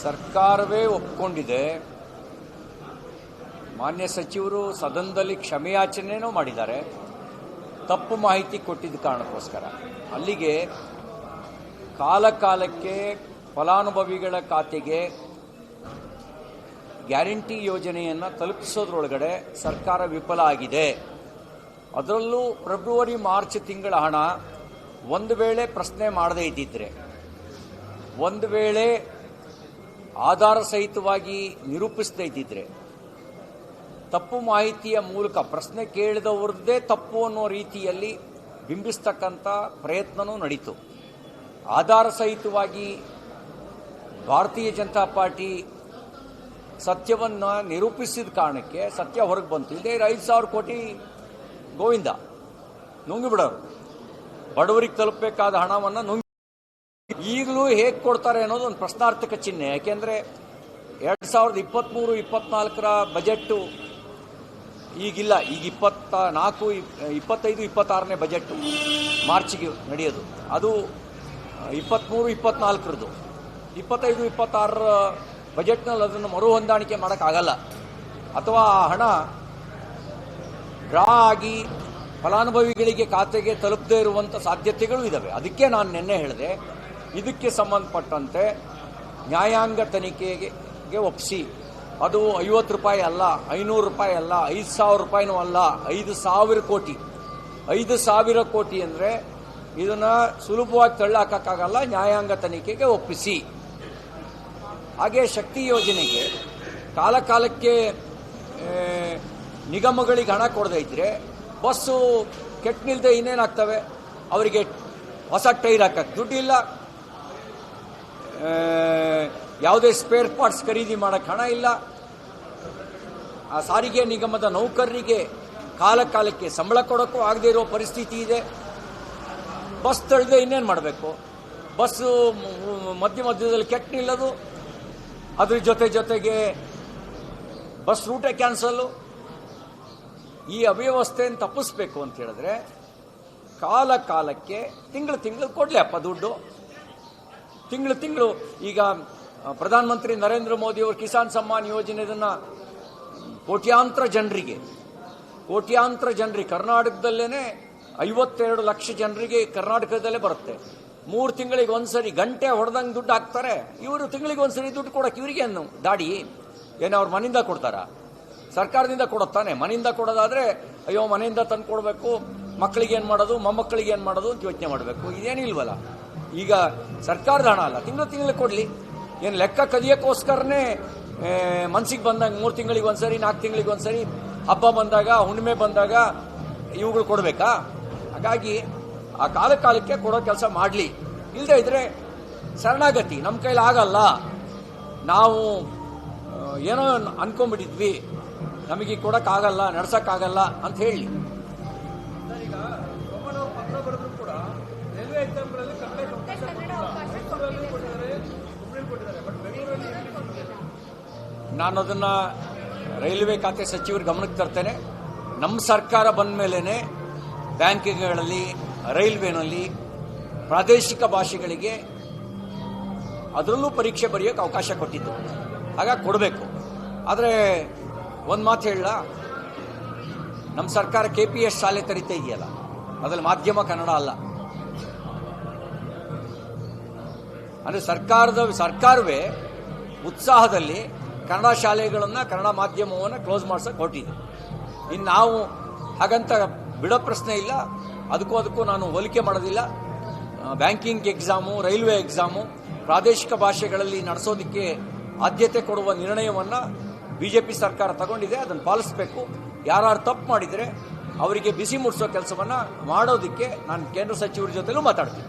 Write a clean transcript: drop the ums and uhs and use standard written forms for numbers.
ಸರ್ಕಾರವೇ ಒಪ್ಪಿಕೊಂಡಿದೆ. ಮಾನ್ಯ ಸಚಿವರು ಸದನದಲ್ಲಿ ಕ್ಷಮೆಯಾಚನೆಯೂ ಮಾಡಿದ್ದಾರೆ, ತಪ್ಪು ಮಾಹಿತಿ ಕೊಟ್ಟಿದ್ದ ಕಾರಣಕ್ಕೋಸ್ಕರ. ಅಲ್ಲಿಗೆ ಕಾಲಕಾಲಕ್ಕೆ ಫಲಾನುಭವಿಗಳ ಖಾತೆಗೆ ಗ್ಯಾರಂಟಿ ಯೋಜನೆಯನ್ನು ತಲುಪಿಸೋದ್ರೊಳಗಡೆ ಸರ್ಕಾರ ವಿಫಲ ಆಗಿದೆ. ಅದರಲ್ಲೂ ಫೆಬ್ರವರಿ ಮಾರ್ಚ್ ತಿಂಗಳ ಹಣ ಒಂದು ವೇಳೆ ಪ್ರಶ್ನೆ ಮಾಡದೇ ಇದ್ದಿದ್ರೆ, ಒಂದು ವೇಳೆ ಆಧಾರ ಸಹಿತವಾಗಿ ನಿರೂಪಿಸದೇ ಇದ್ದಿದ್ರೆ, ತಪ್ಪು ಮಾಹಿತಿಯ ಮೂಲಕ ಪ್ರಶ್ನೆ ಕೇಳಿದವ್ರದ್ದೇ ತಪ್ಪು ಅನ್ನೋ ರೀತಿಯಲ್ಲಿ ಬಿಂಬಿಸ್ತಕ್ಕಂಥ ಪ್ರಯತ್ನವೂ ನಡೀತು. ಆಧಾರ ಸಹಿತವಾಗಿ ಭಾರತೀಯ ಜನತಾ ಪಾರ್ಟಿ ಸತ್ಯವನ್ನು ನಿರೂಪಿಸಿದ ಕಾರಣಕ್ಕೆ ಸತ್ಯ ಹೊರಗೆ ಬಂತು. ಇದೇ 5,000 ಕೋಟಿ ಗೋವಿಂದ ನುಂಗಿಬಿಡೋರು, ಬಡವರಿಗೆ ತಲುಪಬೇಕಾದ ಹಣವನ್ನು ನುಂಗಿ ಈಗಲೂ ಹೇಗೆ ಕೊಡ್ತಾರೆ ಅನ್ನೋದು ಒಂದು ಪ್ರಶ್ನಾರ್ಥಕ ಚಿಹ್ನೆ. ಯಾಕೆಂದರೆ 2023-24 ಬಜೆಟ್ಟು ಈಗಿಲ್ಲ, ಈಗ 24, 25, 26ನೇ ಬಜೆಟ್ಟು ಮಾರ್ಚ್ಗೆ ನಡೆಯೋದು. ಅದು 23-24ರದು. 25-26 ಬಜೆಟ್ನಲ್ಲಿ ಅದನ್ನು ಮರು ಹೊಂದಾಣಿಕೆ ಮಾಡೋಕ್ಕಾಗಲ್ಲ, ಅಥವಾ ಆ ಹಣ ಡ್ರಾ ಆಗಿ ಫಲಾನುಭವಿಗಳಿಗೆ ಖಾತೆಗೆ ತಲುಪದೇ ಇರುವಂಥ ಸಾಧ್ಯತೆಗಳು ಇದ್ದಾವೆ. ಅದಕ್ಕೆ ನಾನು ನಿನ್ನೆ ಹೇಳಿದೆ, ಇದಕ್ಕೆ ಸಂಬಂಧಪಟ್ಟಂತೆ ನ್ಯಾಯಾಂಗ ತನಿಖೆಗೆ ಒಪ್ಪಿಸಿ, ಅದು 50 ರೂಪಾಯಿ ಅಲ್ಲ, 500 ರೂಪಾಯಿ ಅಲ್ಲ, 5,000 ರೂಪಾಯಿನೂ ಅಲ್ಲ, 5,000 ಕೋಟಿ. 5,000 ಕೋಟಿ ಅಂದರೆ ಇದನ್ನು ಸುಲಭವಾಗಿ ತಳ್ಳಾಕಕ್ಕಾಗಲ್ಲ, ನ್ಯಾಯಾಂಗ ತನಿಖೆಗೆ ಒಪ್ಪಿಸಿ. ಹಾಗೆ ಶಕ್ತಿ ಯೋಜನೆಗೆ ಕಾಲಕಾಲಕ್ಕೆ ನಿಗಮಗಳಿಗೆ ಹಣ ಕೊಡದೇ ಇದ್ರೆ ಬಸ್ಸು ಕೆಟ್ಟ ನಿಲ್ಲದೆ ಇನ್ನೇನಾಗ್ತವೆ, ಅವರಿಗೆ ಹೊಸ ಟೈರ್ ಹಾಕಕ್ಕೆ ದುಡ್ಡಿಲ್ಲ, ಯಾವುದೇ ಸ್ಪೇರ್ ಪಾರ್ಟ್ಸ್ ಖರೀದಿ ಮಾಡೋಕ್ಕೆ ಹಣ ಇಲ್ಲ, ಆ ಸಾರಿಗೆ ನಿಗಮದ ನೌಕರರಿಗೆ ಕಾಲಕಾಲಕ್ಕೆ ಸಂಬಳ ಕೊಡೋಕ್ಕೂ ಆಗದೇ ಇರೋ ಪರಿಸ್ಥಿತಿ ಇದೆ. ಬಸ್ ತಳ್ಳದೆ ಇನ್ನೇನು ಮಾಡಬೇಕು, ಬಸ್ಸು ಮಧ್ಯದಲ್ಲಿ ಕೆಟ್ಟ ನಿಲ್ಲೋದು, ಅದ್ರ ಜೊತೆಗೆ ಬಸ್ ರೂಟೇ ಕ್ಯಾನ್ಸಲ್ಲು. ಈ ಅವ್ಯವಸ್ಥೆಯನ್ನು ತಪ್ಪಿಸ್ಬೇಕು ಅಂತ ಹೇಳಿದ್ರೆ ಕಾಲಕ್ಕೆ ತಿಂಗಳು ಕೊಡಲಿ ಅಪ್ಪ ದುಡ್ಡು. ತಿಂಗಳು ಈಗ ಪ್ರಧಾನಮಂತ್ರಿ ನರೇಂದ್ರ ಮೋದಿ ಅವರು ಕಿಸಾನ್ ಸಮ್ಮಾನ್ ಯೋಜನೆ ಇದನ್ನು ಕೋಟ್ಯಾಂತರ ಜನರಿಗೆ ಕರ್ನಾಟಕದಲ್ಲೇ 52 ಲಕ್ಷ ಜನರಿಗೆ ಕರ್ನಾಟಕದಲ್ಲೇ ಬರುತ್ತೆ. 3 ತಿಂಗಳಿಗೆ ಒಂದ್ಸರಿ ಗಂಟೆ ಹೊಡೆದಂಗೆ ದುಡ್ಡು ಹಾಕ್ತಾರೆ. ಇವರು ತಿಂಗಳಿಗೆ ಒಂದ್ಸರಿ ದುಡ್ಡು ಕೊಡೋಕೆ ಇವರಿಗೆ ಏನು ದಾಡಿ? ಏನು ಅವ್ರ ಮನೆಯಿಂದ ಕೊಡ್ತಾರಾ? ಸರ್ಕಾರದಿಂದ ಕೊಡುತ್ತಾನೆ. ಮನೆಯಿಂದ ಕೊಡೋದಾದ್ರೆ ಅಯ್ಯೋ ಮನೆಯಿಂದ ತಂದು ಕೊಡಬೇಕು, ಮಕ್ಕಳಿಗೆ ಏನು ಮಾಡೋದು, ಮೊಮ್ಮಕ್ಕಳಿಗೆ ಏನು ಮಾಡೋದು ಅಂತ ಯೋಚನೆ ಮಾಡಬೇಕು. ಇದೇನಿಲ್ವಲ್ಲ. ಈಗ ಸರ್ಕಾರದ ಹಣ ಅಲ್ಲ, ತಿಂಗಳು ಕೊಡಲಿ. ಏನು ಲೆಕ್ಕ ಕದಿಯೋಕ್ಕೋಸ್ಕರನೇ ಮನ್ಸಿಗೆ ಬಂದಂಗೆ 3 ತಿಂಗಳಿಗೆ ಒಂದ್ಸರಿ, 4 ತಿಂಗಳಿಗೆ ಒಂದ್ಸರಿ, ಹಬ್ಬ ಬಂದಾಗ, ಹುಣ್ಣಿಮೆ ಬಂದಾಗ ಇವುಗಳು ಕೊಡಬೇಕಾ? ಹಾಗಾಗಿ ಆ ಕಾಲಕ್ಕೆ ಕೊಡೋ ಕೆಲಸ ಮಾಡಲಿ. ಇಲ್ಲದೆ ಇದ್ರೆ ಶರಣಾಗತಿ, ನಮ್ಮ ಕೈಲಿ ಆಗಲ್ಲ, ನಾವು ಏನೋ ಅನ್ಕೊಂಡ್ಬಿಟ್ಟಿದ್ವಿ, ನಮಗೆ ಕೊಡೋಕ್ಕಾಗಲ್ಲ, ನಡ್ಸೋಕ್ಕಾಗಲ್ಲ ಅಂತ ಹೇಳಿ. ನಾನು ಅದನ್ನು ರೈಲ್ವೆ ಖಾತೆ ಸಚಿವರ ಗಮನಕ್ಕೆ ತರ್ತೇನೆ. ನಮ್ಮ ಸರ್ಕಾರ ಬಂದ ಮೇಲೇ ಬ್ಯಾಂಕ್ಗಳಲ್ಲಿ, ರೈಲ್ವೆನಲ್ಲಿ ಪ್ರಾದೇಶಿಕ ಭಾಷೆಗಳಿಗೆ ಅದರಲ್ಲೂ ಪರೀಕ್ಷೆ ಬರೆಯೋಕ್ಕೆ ಅವಕಾಶ ಕೊಟ್ಟಿದ್ದು. ಹಾಗಾಗಿ ಕೊಡಬೇಕು. ಆದರೆ ಒಂದು ಮಾತು ಹೇಳಲ್ಲ, ನಮ್ಮ ಸರ್ಕಾರ KPS ಶಾಲೆ ತರೀತಾ ಇದೆಯಲ್ಲ, ಅದರಲ್ಲಿ ಮಾಧ್ಯಮ ಕನ್ನಡ ಅಲ್ಲ. ಅಂದರೆ ಸರ್ಕಾರವೇ ಉತ್ಸಾಹದಲ್ಲಿ ಕನ್ನಡ ಶಾಲೆಗಳನ್ನು, ಕನ್ನಡ ಮಾಧ್ಯಮವನ್ನು ಕ್ಲೋಸ್ ಮಾಡ್ಸೋಕೆ ಹೊರಟಿದೆ. ಇನ್ನು ನಾವು ಹಾಗಂತ ಬಿಡೋ ಪ್ರಶ್ನೆ ಇಲ್ಲ. ಅದಕ್ಕೂ ನಾನು ಹೋಲಿಕೆ ಮಾಡೋದಿಲ್ಲ. ಬ್ಯಾಂಕಿಂಗ್ ಎಕ್ಸಾಮು, ರೈಲ್ವೆ ಎಕ್ಸಾಮು ಪ್ರಾದೇಶಿಕ ಭಾಷೆಗಳಲ್ಲಿ ನಡೆಸೋದಕ್ಕೆ ಆದ್ಯತೆ ಕೊಡುವ ನಿರ್ಣಯವನ್ನು BJP ಸರ್ಕಾರ ತಗೊಂಡಿದೆ. ಅದನ್ನು ಪಾಲಿಸಬೇಕು. ಯಾರು ತಪ್ಪು ಮಾಡಿದರೆ ಅವರಿಗೆ ಬಿಸಿ ಮುಟ್ಟಿಸೋ ಕೆಲಸವನ್ನು ಮಾಡೋದಕ್ಕೆ ನಾನು ಕೇಂದ್ರ ಸಚಿವರ ಜೊತೆಲೂ ಮಾತಾಡ್ತೀನಿ.